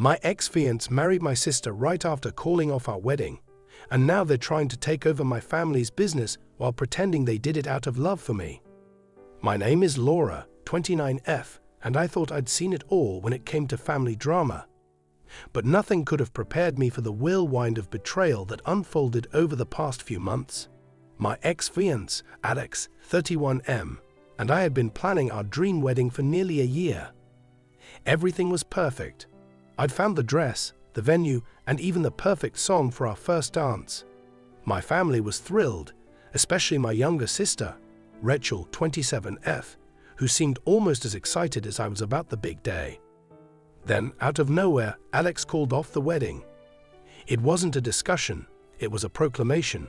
My ex-fiancé married my sister right after calling off our wedding, and now they're trying to take over my family's business while pretending they did it out of love for me. My name is Laura, 29F, and I thought I'd seen it all when it came to family drama. But nothing could have prepared me for the whirlwind of betrayal that unfolded over the past few months. My ex-fiancé, Alex, 31M, and I had been planning our dream wedding for nearly a year. Everything was perfect. I'd found the dress, the venue, and even the perfect song for our first dance. My family was thrilled, especially my younger sister, Rachel, 27F, who seemed almost as excited as I was about the big day. Then, out of nowhere, Alex called off the wedding. It wasn't a discussion, it was a proclamation.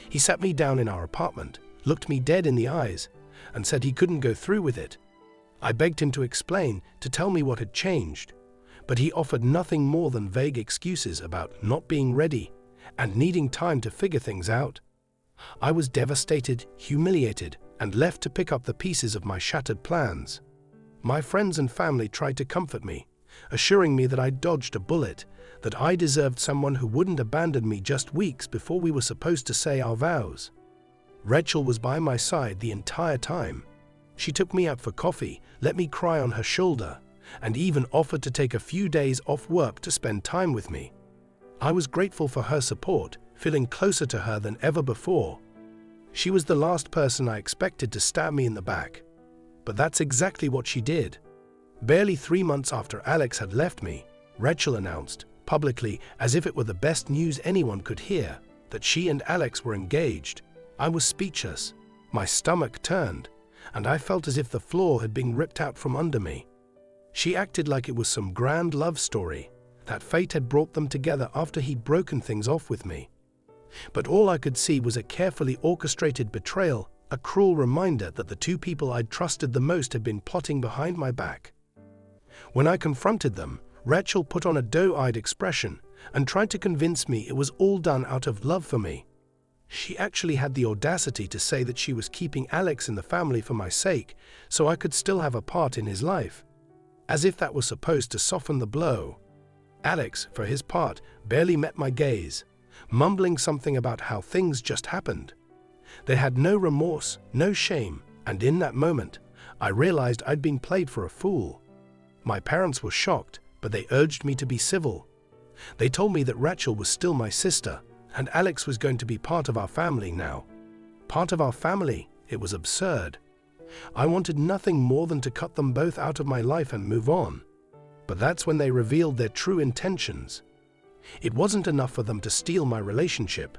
He sat me down in our apartment, looked me dead in the eyes, and said he couldn't go through with it. I begged him to explain, to tell me what had changed, but he offered nothing more than vague excuses about not being ready and needing time to figure things out. I was devastated, humiliated, and left to pick up the pieces of my shattered plans. My friends and family tried to comfort me, assuring me that I dodged a bullet, that I deserved someone who wouldn't abandon me just weeks before we were supposed to say our vows. Rachel was by my side the entire time. She took me out for coffee, let me cry on her shoulder, and even offered to take a few days off work to spend time with me. I was grateful for her support, feeling closer to her than ever before. She was the last person I expected to stab me in the back. But that's exactly what she did. Barely 3 months after Alex had left me, Rachel announced, publicly as if it were the best news anyone could hear, that she and Alex were engaged. I was speechless. My stomach turned, and I felt as if the floor had been ripped out from under me. She acted like it was some grand love story, that fate had brought them together after he'd broken things off with me. But all I could see was a carefully orchestrated betrayal, a cruel reminder that the two people I'd trusted the most had been plotting behind my back. When I confronted them, Rachel put on a doe-eyed expression and tried to convince me it was all done out of love for me. She actually had the audacity to say that she was keeping Alex in the family for my sake, so I could still have a part in his life. As if that was supposed to soften the blow. Alex, for his part, barely met my gaze, mumbling something about how things just happened. They had no remorse, no shame, and in that moment, I realized I'd been played for a fool. My parents were shocked, but they urged me to be civil. They told me that Rachel was still my sister, and Alex was going to be part of our family now. Part of our family? It was absurd. I wanted nothing more than to cut them both out of my life and move on. But that's when they revealed their true intentions. It wasn't enough for them to steal my relationship.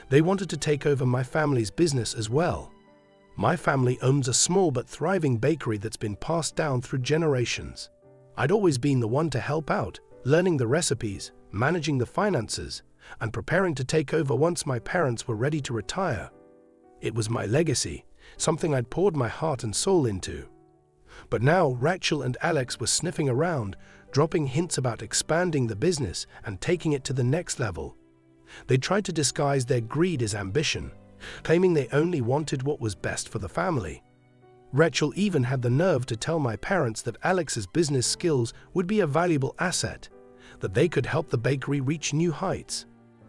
They wanted to take over my family's business as well. My family owns a small but thriving bakery that's been passed down through generations. I'd always been the one to help out, learning the recipes, managing the finances, and preparing to take over once my parents were ready to retire. It was my legacy, something I'd poured my heart and soul into. But now Rachel and Alex were sniffing around, dropping hints about expanding the business and taking it to the next level. They tried to disguise their greed as ambition, claiming they only wanted what was best for the family. Rachel even had the nerve to tell my parents that Alex's business skills would be a valuable asset, that they could help the bakery reach new heights.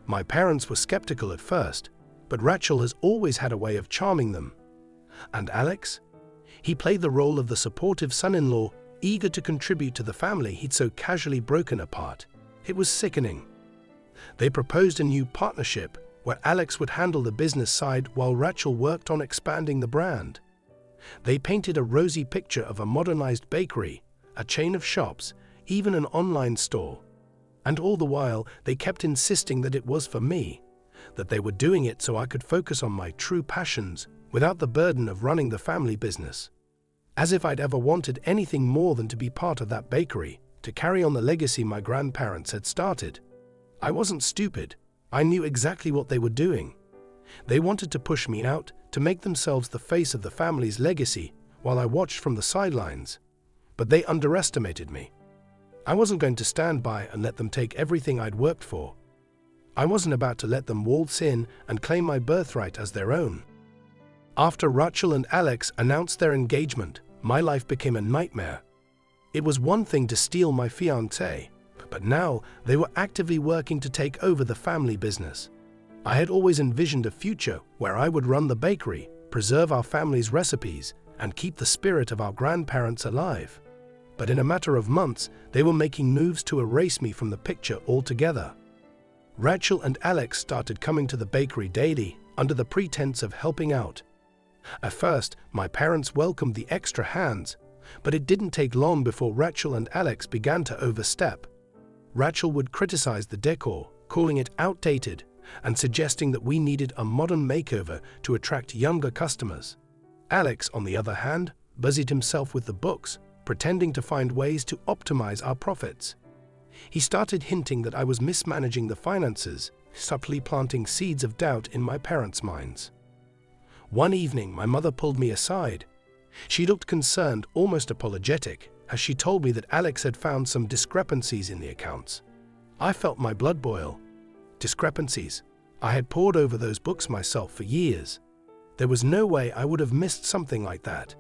My parents were skeptical at first, but Rachel has always had a way of charming them. And Alex? He played the role of the supportive son-in-law, eager to contribute to the family he'd so casually broken apart. It was sickening. They proposed a new partnership where Alex would handle the business side while Rachel worked on expanding the brand. They painted a rosy picture of a modernized bakery, a chain of shops, even an online store. And all the while, they kept insisting that it was for me, that they were doing it so I could focus on my true passions without the burden of running the family business. As if I'd ever wanted anything more than to be part of that bakery, to carry on the legacy my grandparents had started. I wasn't stupid. I knew exactly what they were doing. They wanted to push me out, to make themselves the face of the family's legacy while I watched from the sidelines. But they underestimated me. I wasn't going to stand by and let them take everything I'd worked for. I wasn't about to let them waltz in and claim my birthright as their own. After Rachel and Alex announced their engagement, my life became a nightmare. It was one thing to steal my fiancé, But now they were actively working to take over the family business. I had always envisioned a future where I would run the bakery, preserve our family's recipes, and keep the spirit of our grandparents alive. But in a matter of months, they were making moves to erase me from the picture altogether. Rachel and Alex started coming to the bakery daily under the pretense of helping out. At first, my parents welcomed the extra hands, but it didn't take long before Rachel and Alex began to overstep. Rachel would criticize the decor, calling it outdated, and suggesting that we needed a modern makeover to attract younger customers. Alex, on the other hand, busied himself with the books, pretending to find ways to optimize our profits. He started hinting that I was mismanaging the finances, subtly planting seeds of doubt in my parents' minds. One evening, my mother pulled me aside. She looked concerned, almost apologetic, as she told me that Alex had found some discrepancies in the accounts. I felt my blood boil. Discrepancies. I had pored over those books myself for years. There was no way I would have missed something like that.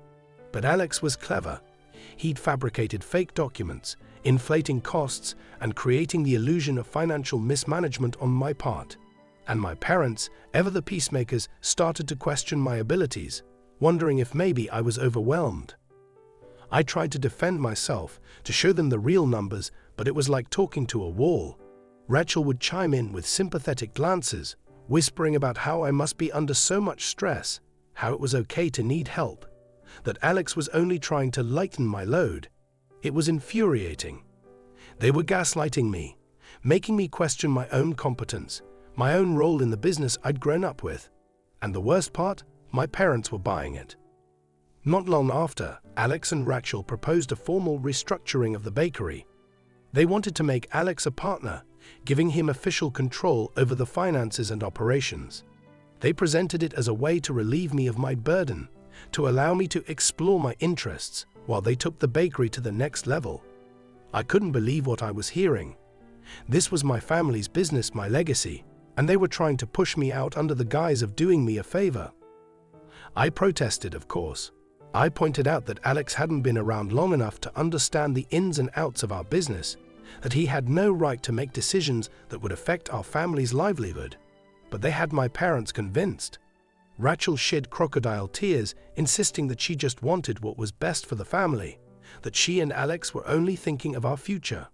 But Alex was clever. He'd fabricated fake documents, inflating costs, and creating the illusion of financial mismanagement on my part. And my parents, ever the peacemakers, started to question my abilities, wondering if maybe I was overwhelmed. I tried to defend myself, to show them the real numbers, but it was like talking to a wall. Rachel would chime in with sympathetic glances, whispering about how I must be under so much stress, how it was okay to need help, that Alex was only trying to lighten my load. It was infuriating. They were gaslighting me, making me question my own competence, my own role in the business I'd grown up with. And the worst part, my parents were buying it. Not long after, Alex and Rachel proposed a formal restructuring of the bakery. They wanted to make Alex a partner, giving him official control over the finances and operations. They presented it as a way to relieve me of my burden, to allow me to explore my interests while they took the bakery to the next level. I couldn't believe what I was hearing. This was my family's business, my legacy, and they were trying to push me out under the guise of doing me a favor. I protested, of course. I pointed out that Alex hadn't been around long enough to understand the ins and outs of our business, that he had no right to make decisions that would affect our family's livelihood. But they had my parents convinced. Rachel shed crocodile tears, insisting that she just wanted what was best for the family, that she and Alex were only thinking of our future.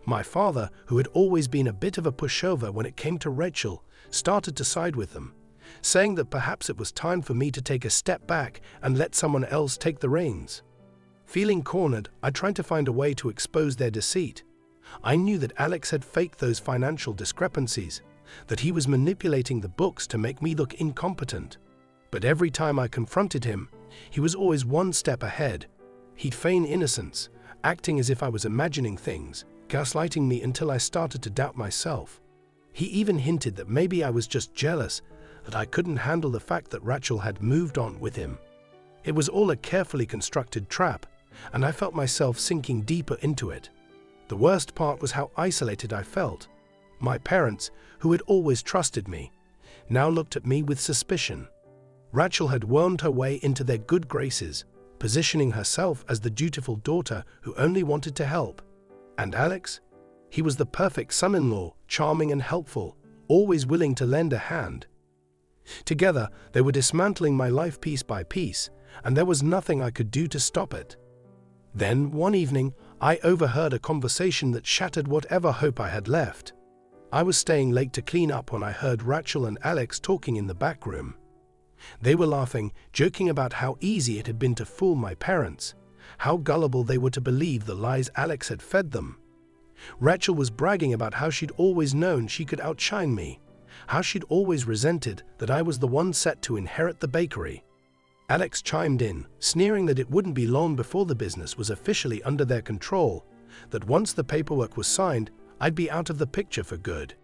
My father, who had always been a bit of a pushover when it came to Rachel, started to side with them, saying that perhaps it was time for me to take a step back and let someone else take the reins. Feeling cornered, I tried to find a way to expose their deceit. I knew that Alex had faked those financial discrepancies, that he was manipulating the books to make me look incompetent. But every time I confronted him, he was always one step ahead. He'd feign innocence, acting as if I was imagining things, gaslighting me until I started to doubt myself. He even hinted that maybe I was just jealous, that I couldn't handle the fact that Rachel had moved on with him. It was all a carefully constructed trap, and I felt myself sinking deeper into it. The worst part was how isolated I felt. My parents, who had always trusted me, now looked at me with suspicion. Rachel had wormed her way into their good graces, positioning herself as the dutiful daughter who only wanted to help. And Alex? He was the perfect son-in-law, charming and helpful, always willing to lend a hand. Together, they were dismantling my life piece by piece, and there was nothing I could do to stop it. Then, one evening, I overheard a conversation that shattered whatever hope I had left. I was staying late to clean up when I heard Rachel and Alex talking in the back room. They were laughing, joking about how easy it had been to fool my parents, how gullible they were to believe the lies Alex had fed them. Rachel was bragging about how she'd always known she could outshine me, how she'd always resented that I was the one set to inherit the bakery. Alex chimed in, sneering that it wouldn't be long before the business was officially under their control, that once the paperwork was signed, I'd be out of the picture for good.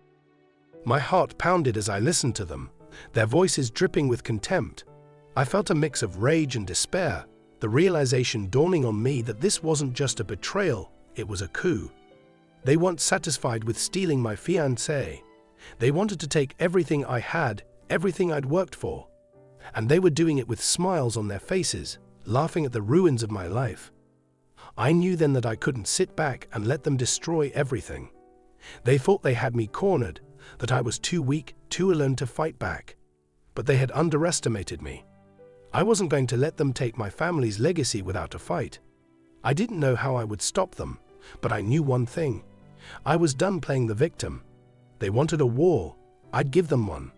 My heart pounded as I listened to them, their voices dripping with contempt. I felt a mix of rage and despair, the realization dawning on me that this wasn't just a betrayal, it was a coup. They weren't satisfied with stealing my fiancé. They wanted to take everything I had, everything I'd worked for. And they were doing it with smiles on their faces, laughing at the ruins of my life. I knew then that I couldn't sit back and let them destroy everything. They thought they had me cornered, that I was too weak, too alone to fight back. But they had underestimated me. I wasn't going to let them take my family's legacy without a fight. I didn't know how I would stop them, but I knew one thing. I was done playing the victim. They wanted a war. I'd give them one.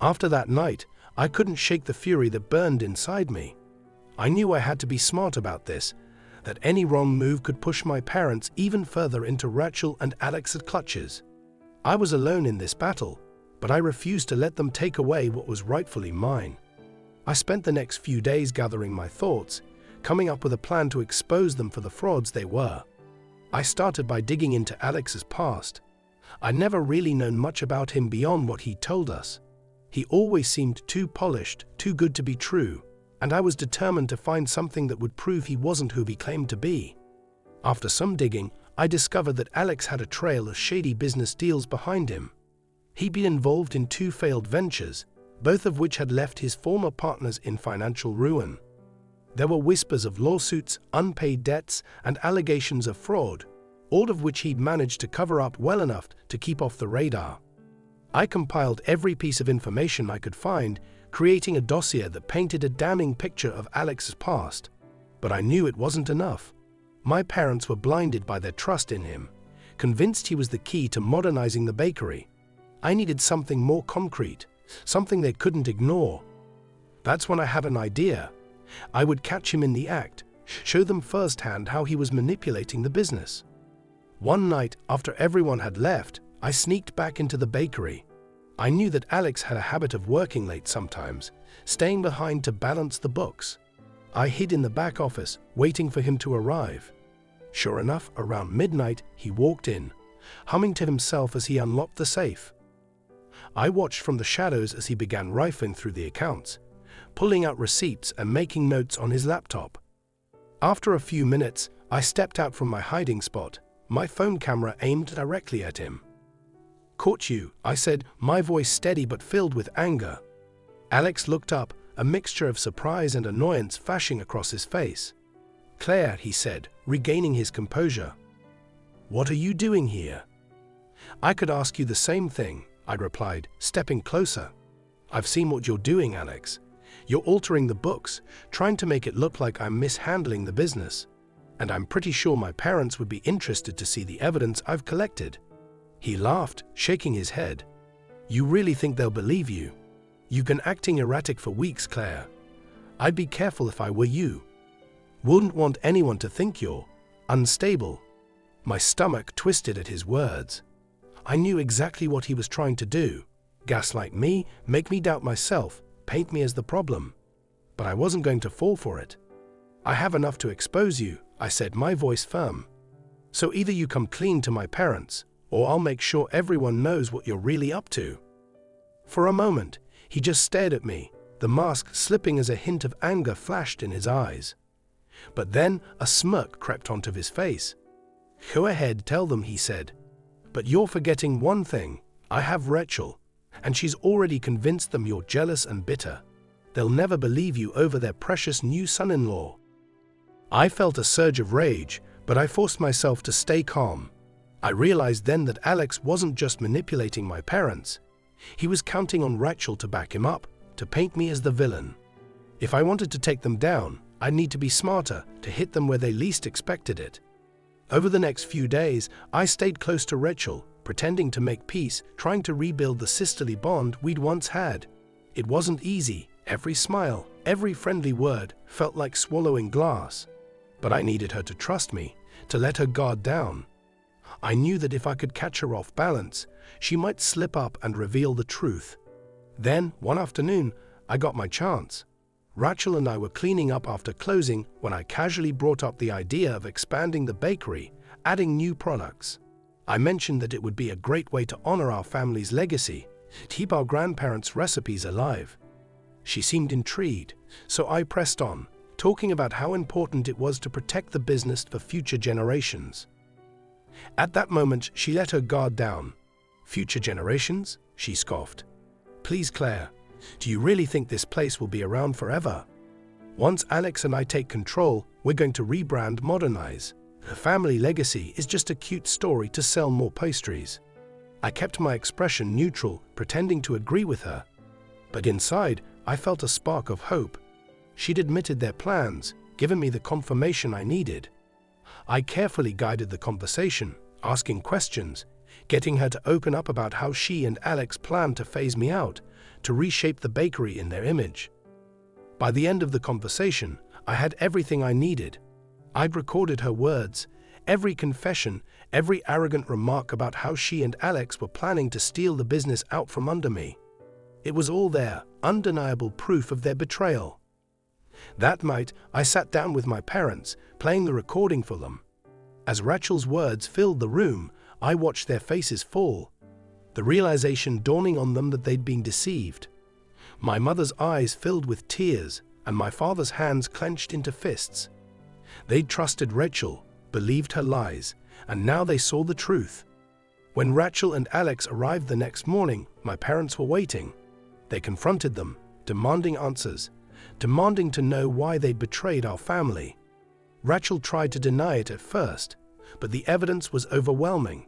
After that night, I couldn't shake the fury that burned inside me. I knew I had to be smart about this, that any wrong move could push my parents even further into Rachel and Alex's clutches. I was alone in this battle, but I refused to let them take away what was rightfully mine. I spent the next few days gathering my thoughts, coming up with a plan to expose them for the frauds they were. I started by digging into Alex's past. I'd never really known much about him beyond what he told us. He always seemed too polished, too good to be true, and I was determined to find something that would prove he wasn't who he claimed to be. After some digging, I discovered that Alex had a trail of shady business deals behind him. He'd been involved in 2 failed ventures, both of which had left his former partners in financial ruin. There were whispers of lawsuits, unpaid debts, and allegations of fraud, all of which he'd managed to cover up well enough to keep off the radar. I compiled every piece of information I could find, creating a dossier that painted a damning picture of Alex's past. But I knew it wasn't enough. My parents were blinded by their trust in him, convinced he was the key to modernizing the bakery. I needed something more concrete, something they couldn't ignore. That's when I had an idea. I would catch him in the act, show them firsthand how he was manipulating the business. One night, after everyone had left, I sneaked back into the bakery. I knew that Alex had a habit of working late sometimes, staying behind to balance the books. I hid in the back office, waiting for him to arrive. Sure enough, around midnight, he walked in, humming to himself as he unlocked the safe. I watched from the shadows as he began rifling through the accounts, pulling out receipts and making notes on his laptop. After a few minutes, I stepped out from my hiding spot, my phone camera aimed directly at him. "Caught you," I said, my voice steady but filled with anger. Alex looked up, a mixture of surprise and annoyance flashing across his face. "Claire," he said, regaining his composure. "What are you doing here?" "I could ask you the same thing," I replied, stepping closer. "I've seen what you're doing, Alex. You're altering the books, trying to make it look like I'm mishandling the business. And I'm pretty sure my parents would be interested to see the evidence I've collected." He laughed, shaking his head. "You really think they'll believe you? You've been acting erratic for weeks, Claire. I'd be careful if I were you. Wouldn't want anyone to think you're unstable." My stomach twisted at his words. I knew exactly what he was trying to do. Gaslight me, make me doubt myself, paint me as the problem. But I wasn't going to fall for it. "I have enough to expose you," I said, my voice firm. "So either you come clean to my parents, or I'll make sure everyone knows what you're really up to." For a moment, he just stared at me, the mask slipping as a hint of anger flashed in his eyes. But then a smirk crept onto his face. "Go ahead, tell them," he said. "But you're forgetting one thing. I have Rachel, and she's already convinced them you're jealous and bitter. They'll never believe you over their precious new son-in-law." I felt a surge of rage, but I forced myself to stay calm. I realized then that Alex wasn't just manipulating my parents. He was counting on Rachel to back him up, to paint me as the villain. If I wanted to take them down, I'd need to be smarter, to hit them where they least expected it. Over the next few days, I stayed close to Rachel, pretending to make peace, trying to rebuild the sisterly bond we'd once had. It wasn't easy. Every smile, every friendly word felt like swallowing glass. But I needed her to trust me, to let her guard down. I knew that if I could catch her off balance, she might slip up and reveal the truth. Then, one afternoon, I got my chance. Rachel and I were cleaning up after closing when I casually brought up the idea of expanding the bakery, adding new products. I mentioned that it would be a great way to honor our family's legacy, keep our grandparents' recipes alive. She seemed intrigued, so I pressed on, talking about how important it was to protect the business for future generations. At that moment, she let her guard down. "Future generations?" she scoffed. "Please, Claire, do you really think this place will be around forever?" Once Alex and I take control, we're going to rebrand, modernize. The family legacy is just a cute story to sell more pastries. I kept my expression neutral, pretending to agree with her. But inside, I felt a spark of hope. She'd admitted their plans, given me the confirmation I needed. I carefully guided the conversation, asking questions, getting her to open up about how she and Alex planned to phase me out, to reshape the bakery in their image. By the end of the conversation, I had everything I needed. I'd recorded her words, every confession, every arrogant remark about how she and Alex were planning to steal the business out from under me. It was all there, undeniable proof of their betrayal. That night, I sat down with my parents, playing the recording for them. As Rachel's words filled the room, I watched their faces fall, the realization dawning on them that they'd been deceived. My mother's eyes filled with tears, and my father's hands clenched into fists. They'd trusted Rachel, believed her lies, and now they saw the truth. When Rachel and Alex arrived the next morning, my parents were waiting. They confronted them, demanding answers, demanding to know why they'd betrayed our family. Rachel tried to deny it at first, but the evidence was overwhelming.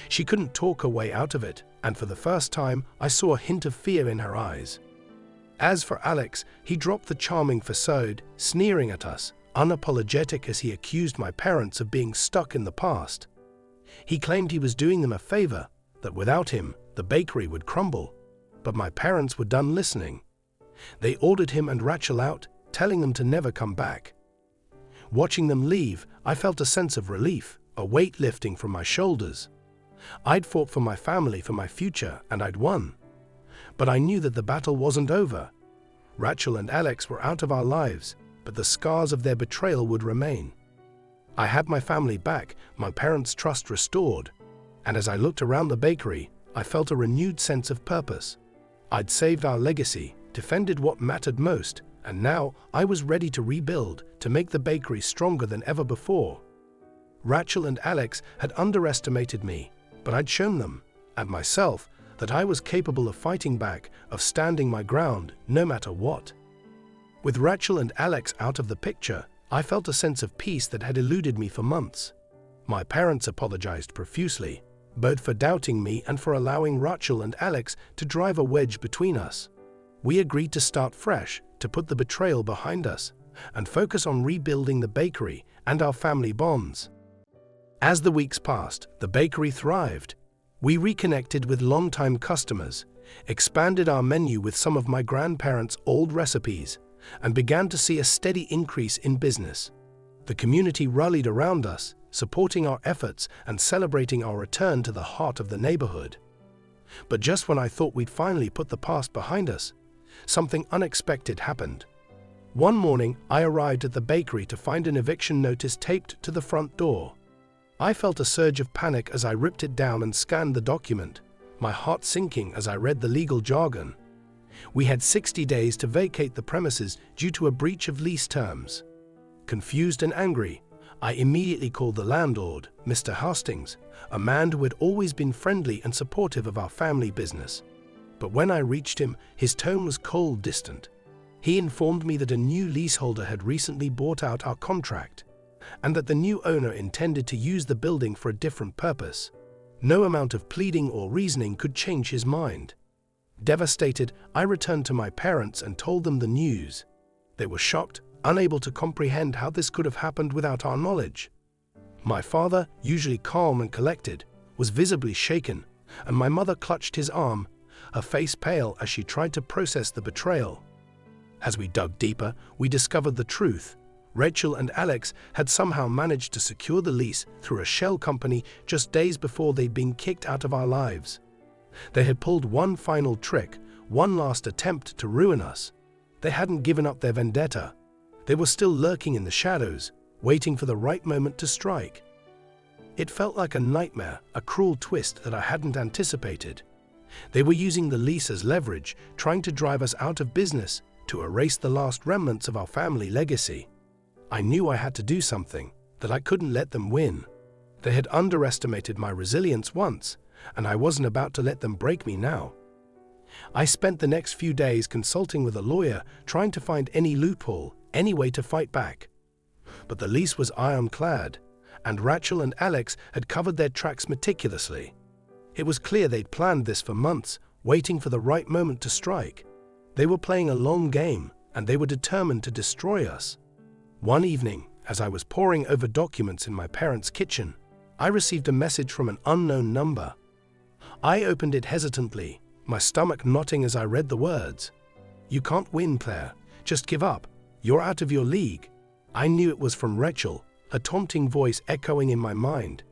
She couldn't talk her way out of it, and for the first time, I saw a hint of fear in her eyes. As for Alex, he dropped the charming facade, sneering at us, unapologetic as he accused my parents of being stuck in the past. He claimed he was doing them a favor, that without him, the bakery would crumble. But my parents were done listening. They ordered him and Rachel out, telling them to never come back. Watching them leave, I felt a sense of relief, a weight lifting from my shoulders. I'd fought for my family, for my future, and I'd won. But I knew that the battle wasn't over. Rachel and Alex were out of our lives, but the scars of their betrayal would remain. I had my family back, my parents' trust restored, and as I looked around the bakery, I felt a renewed sense of purpose. I'd saved our legacy, defended what mattered most, and now I was ready to rebuild, to make the bakery stronger than ever before. Rachel and Alex had underestimated me, but I'd shown them, and myself, that I was capable of fighting back, of standing my ground, no matter what. With Rachel and Alex out of the picture, I felt a sense of peace that had eluded me for months. My parents apologized profusely, both for doubting me and for allowing Rachel and Alex to drive a wedge between us. We agreed to start fresh, to put the betrayal behind us, and focus on rebuilding the bakery and our family bonds. As the weeks passed, the bakery thrived. We reconnected with longtime customers, expanded our menu with some of my grandparents' old recipes, and began to see a steady increase in business. The community rallied around us, supporting our efforts and celebrating our return to the heart of the neighborhood. But just when I thought we'd finally put the past behind us, something unexpected happened. One morning, I arrived at the bakery to find an eviction notice taped to the front door. I felt a surge of panic as I ripped it down and scanned the document, my heart sinking as I read the legal jargon. We had 60 days to vacate the premises due to a breach of lease terms. Confused and angry, I immediately called the landlord, Mr. Hastings, a man who had always been friendly and supportive of our family business. But when I reached him, his tone was cold, distant. He informed me that a new leaseholder had recently bought out our contract, and that the new owner intended to use the building for a different purpose. No amount of pleading or reasoning could change his mind. Devastated, I returned to my parents and told them the news. They were shocked, unable to comprehend how this could have happened without our knowledge. My father, usually calm and collected, was visibly shaken, and my mother clutched his arm, her face pale as she tried to process the betrayal. As we dug deeper, we discovered the truth. Rachel and Alex had somehow managed to secure the lease through a shell company just days before they'd been kicked out of our lives. They had pulled one final trick, one last attempt to ruin us. They hadn't given up their vendetta. They were still lurking in the shadows, waiting for the right moment to strike. It felt like a nightmare, a cruel twist that I hadn't anticipated. They were using the lease as leverage, trying to drive us out of business, to erase the last remnants of our family legacy. I knew I had to do something, that I couldn't let them win. They had underestimated my resilience once, and I wasn't about to let them break me now. I spent the next few days consulting with a lawyer, trying to find any loophole, any way to fight back. But the lease was ironclad, and Rachel and Alex had covered their tracks meticulously. It was clear they'd planned this for months, waiting for the right moment to strike. They were playing a long game, and they were determined to destroy us. One evening, as I was poring over documents in my parents' kitchen, I received a message from an unknown number. I opened it hesitantly, my stomach knotting as I read the words. "You can't win, Claire. Just give up. You're out of your league." I knew it was from Rachel, her taunting voice echoing in my mind.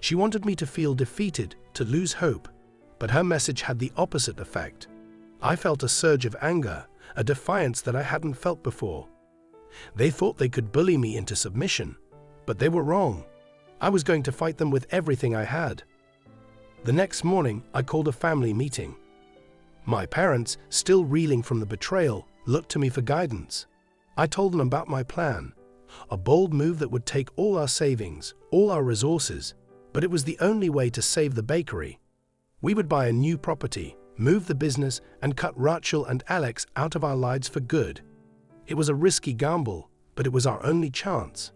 She wanted me to feel defeated, to lose hope, but her message had the opposite effect. I felt a surge of anger, a defiance that I hadn't felt before. They thought they could bully me into submission, but they were wrong. I was going to fight them with everything I had. The next morning, I called a family meeting. My parents, still reeling from the betrayal, looked to me for guidance. I told them about my plan, a bold move that would take all our savings, all our resources, but it was the only way to save the bakery. We would buy a new property, move the business, and cut Rachel and Alex out of our lives for good. It was a risky gamble, but it was our only chance.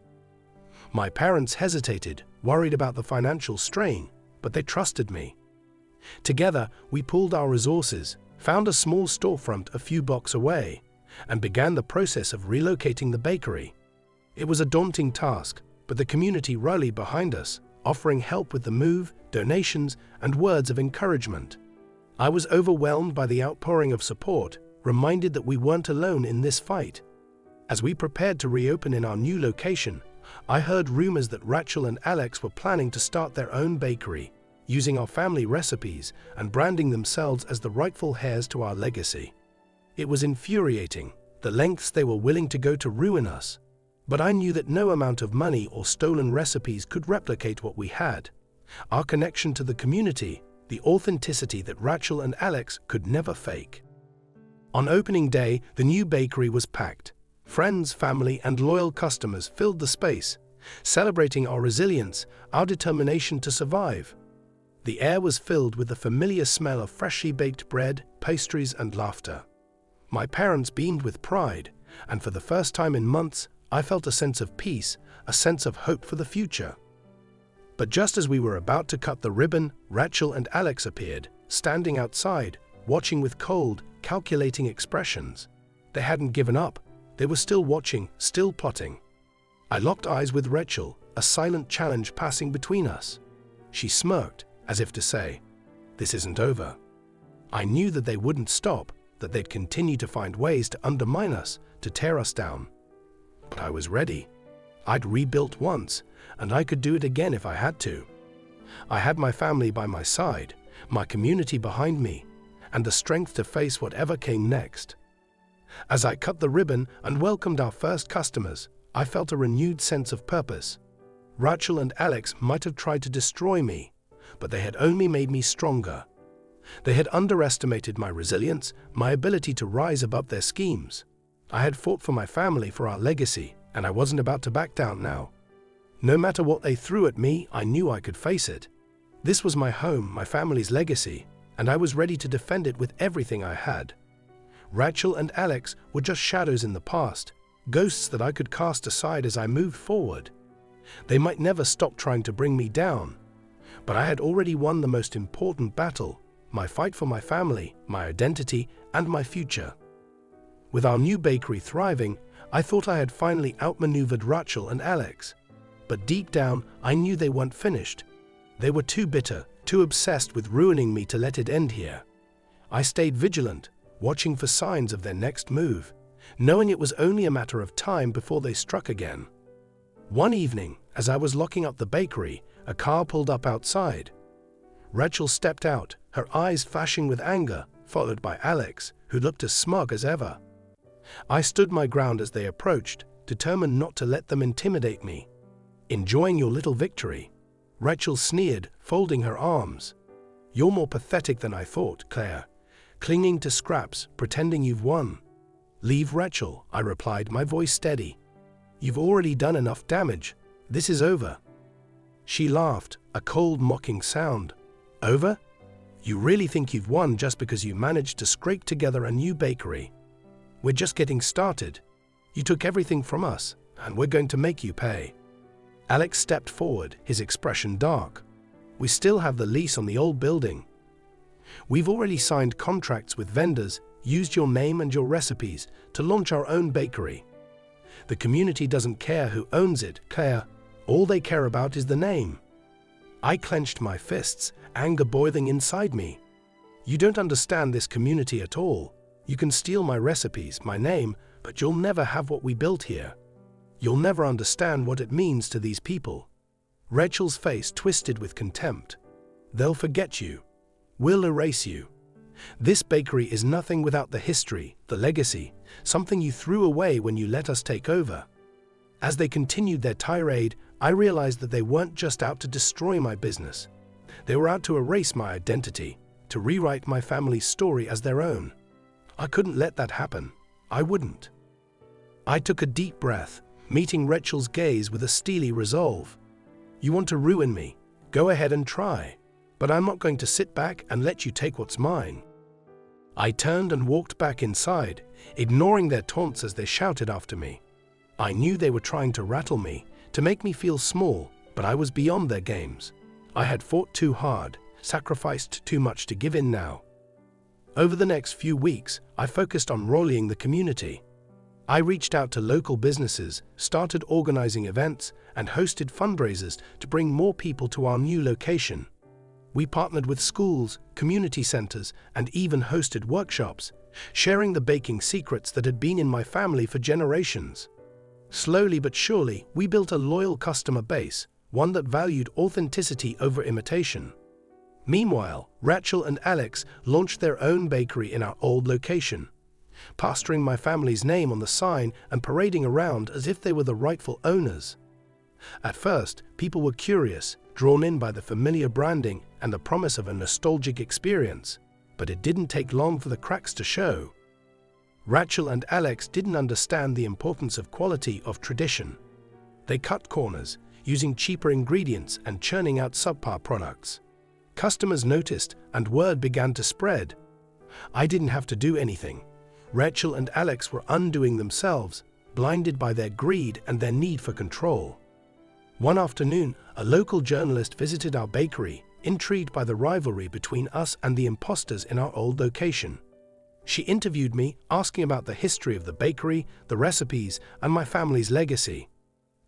My parents hesitated, worried about the financial strain, but they trusted me. Together, we pooled our resources, found a small storefront a few blocks away, and began the process of relocating the bakery. It was a daunting task, but the community rallied behind us, offering help with the move, donations, and words of encouragement. I was overwhelmed by the outpouring of support, reminded that we weren't alone in this fight. As we prepared to reopen in our new location, I heard rumors that Rachel and Alex were planning to start their own bakery, using our family recipes and branding themselves as the rightful heirs to our legacy. It was infuriating, the lengths they were willing to go to ruin us. But I knew that no amount of money or stolen recipes could replicate what we had. Our connection to the community, the authenticity that Rachel and Alex could never fake. On opening day, the new bakery was packed. Friends, family, and loyal customers filled the space, celebrating our resilience, our determination to survive. The air was filled with the familiar smell of freshly baked bread, pastries, and laughter. My parents beamed with pride, and for the first time in months, I felt a sense of peace, a sense of hope for the future. But just as we were about to cut the ribbon, Rachel and Alex appeared, standing outside, watching with cold, calculating expressions. They hadn't given up. They were still watching, still plotting. I locked eyes with Rachel, a silent challenge passing between us. She smirked, as if to say, "This isn't over." I knew that they wouldn't stop, that they'd continue to find ways to undermine us, to tear us down. But I was ready. I'd rebuilt once, and I could do it again if I had to. I had my family by my side, my community behind me, and the strength to face whatever came next. As I cut the ribbon and welcomed our first customers, I felt a renewed sense of purpose. Rachel and Alex might have tried to destroy me, but they had only made me stronger. They had underestimated my resilience, my ability to rise above their schemes. I had fought for my family, for our legacy, and I wasn't about to back down now. No matter what they threw at me, I knew I could face it. This was my home, my family's legacy, and I was ready to defend it with everything I had. Rachel and Alex were just shadows in the past, ghosts that I could cast aside as I moved forward. They might never stop trying to bring me down, but I had already won the most important battle, my fight for my family, my identity, and my future. With our new bakery thriving, I thought I had finally outmaneuvered Rachel and Alex. But deep down, I knew they weren't finished. They were too bitter, too obsessed with ruining me to let it end here. I stayed vigilant, watching for signs of their next move, knowing it was only a matter of time before they struck again. One evening, as I was locking up the bakery, a car pulled up outside. Rachel stepped out, her eyes flashing with anger, followed by Alex, who looked as smug as ever. I stood my ground as they approached, determined not to let them intimidate me. "Enjoying your little victory?" Rachel sneered, folding her arms. "You're more pathetic than I thought, Claire. Clinging to scraps, pretending you've won." "Leave Rachel," I replied, my voice steady. "You've already done enough damage. This is over." She laughed, a cold, mocking sound. "Over? You really think you've won just because you managed to scrape together a new bakery? We're just getting started. You took everything from us, and we're going to make you pay." Alex stepped forward, his expression dark. "We still have the lease on the old building. We've already signed contracts with vendors, used your name and your recipes to launch our own bakery. The community doesn't care who owns it, Claire. All they care about is the name." I clenched my fists, anger boiling inside me. "You don't understand this community at all. You can steal my recipes, my name, but you'll never have what we built here. You'll never understand what it means to these people." Rachel's face twisted with contempt. "They'll forget you. We'll erase you. This bakery is nothing without the history, the legacy, something you threw away when you let us take over." As they continued their tirade, I realized that they weren't just out to destroy my business. They were out to erase my identity, to rewrite my family's story as their own. I couldn't let that happen. I wouldn't. I took a deep breath, meeting Rachel's gaze with a steely resolve. "You want to ruin me? Go ahead and try. But I'm not going to sit back and let you take what's mine." I turned and walked back inside, ignoring their taunts as they shouted after me. I knew they were trying to rattle me, to make me feel small, but I was beyond their games. I had fought too hard, sacrificed too much to give in now. Over the next few weeks, I focused on rallying the community. I reached out to local businesses, started organizing events, and hosted fundraisers to bring more people to our new location. We partnered with schools, community centers, and even hosted workshops, sharing the baking secrets that had been in my family for generations. Slowly but surely, we built a loyal customer base, one that valued authenticity over imitation. Meanwhile, Rachel and Alex launched their own bakery in our old location, plastering my family's name on the sign and parading around as if they were the rightful owners. At first, people were curious, drawn in by the familiar branding and the promise of a nostalgic experience, but it didn't take long for the cracks to show. Rachel and Alex didn't understand the importance of quality of tradition. They cut corners, using cheaper ingredients and churning out subpar products. Customers noticed, and word began to spread. I didn't have to do anything. Rachel and Alex were undoing themselves, blinded by their greed and their need for control. One afternoon, a local journalist visited our bakery, intrigued by the rivalry between us and the imposters in our old location. She interviewed me, asking about the history of the bakery, the recipes, and my family's legacy.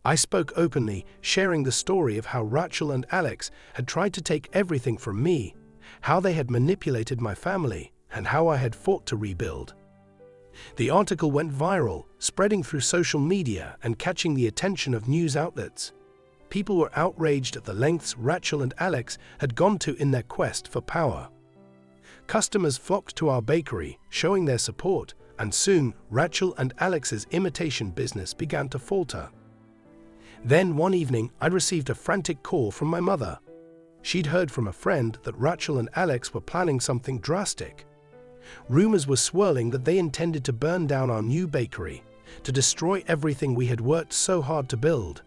I spoke openly, sharing the story of how Rachel and Alex had tried to take everything from me, how they had manipulated my family, and how I had fought to rebuild. The article went viral, spreading through social media and catching the attention of news outlets. People were outraged at the lengths Rachel and Alex had gone to in their quest for power. Customers flocked to our bakery, showing their support, and soon Rachel and Alex's imitation business began to falter. Then one evening, I received a frantic call from my mother. She'd heard from a friend that Rachel and Alex were planning something drastic. Rumors were swirling that they intended to burn down our new bakery, to destroy everything we had worked so hard to build.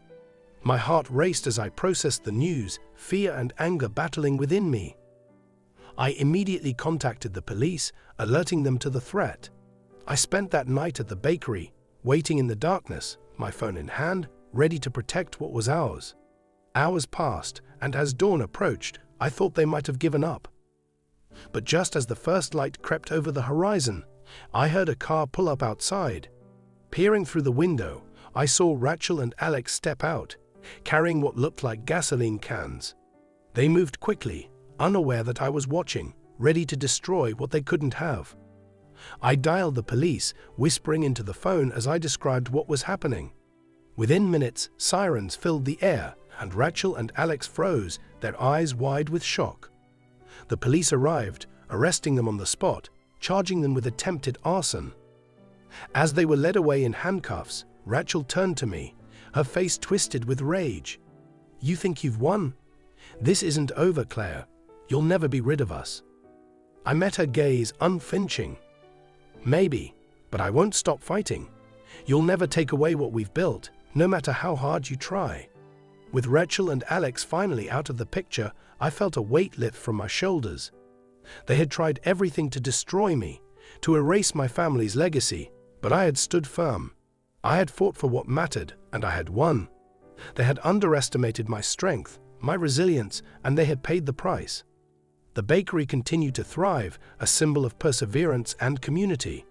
My heart raced as I processed the news, fear and anger battling within me. I immediately contacted the police, alerting them to the threat. I spent that night at the bakery, waiting in the darkness, my phone in hand, ready to protect what was ours. Hours passed, and as dawn approached, I thought they might have given up. But just as the first light crept over the horizon, I heard a car pull up outside. Peering through the window, I saw Rachel and Alex step out, carrying what looked like gasoline cans. They moved quickly, unaware that I was watching, ready to destroy what they couldn't have. I dialed the police, whispering into the phone as I described what was happening. Within minutes, sirens filled the air, and Rachel and Alex froze, their eyes wide with shock. The police arrived, arresting them on the spot, charging them with attempted arson. As they were led away in handcuffs, Rachel turned to me, her face twisted with rage. "You think you've won? This isn't over, Claire. You'll never be rid of us." I met her gaze, unflinching. "Maybe, but I won't stop fighting. You'll never take away what we've built, no matter how hard you try." With Rachel and Alex finally out of the picture, I felt a weight lift from my shoulders. They had tried everything to destroy me, to erase my family's legacy, but I had stood firm. I had fought for what mattered, and I had won. They had underestimated my strength, my resilience, and they had paid the price. The bakery continued to thrive, a symbol of perseverance and community.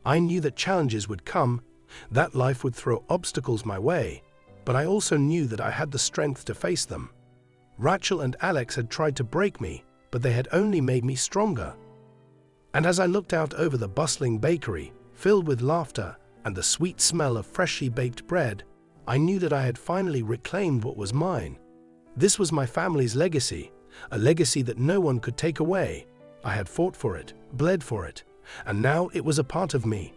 I knew that challenges would come, that life would throw obstacles my way, but I also knew that I had the strength to face them. Rachel and Alex had tried to break me, but they had only made me stronger. And as I looked out over the bustling bakery, filled with laughter and the sweet smell of freshly baked bread, I knew that I had finally reclaimed what was mine. This was my family's legacy, a legacy that no one could take away. I had fought for it, bled for it, and now it was a part of me,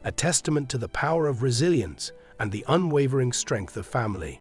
a testament to the power of resilience and the unwavering strength of family.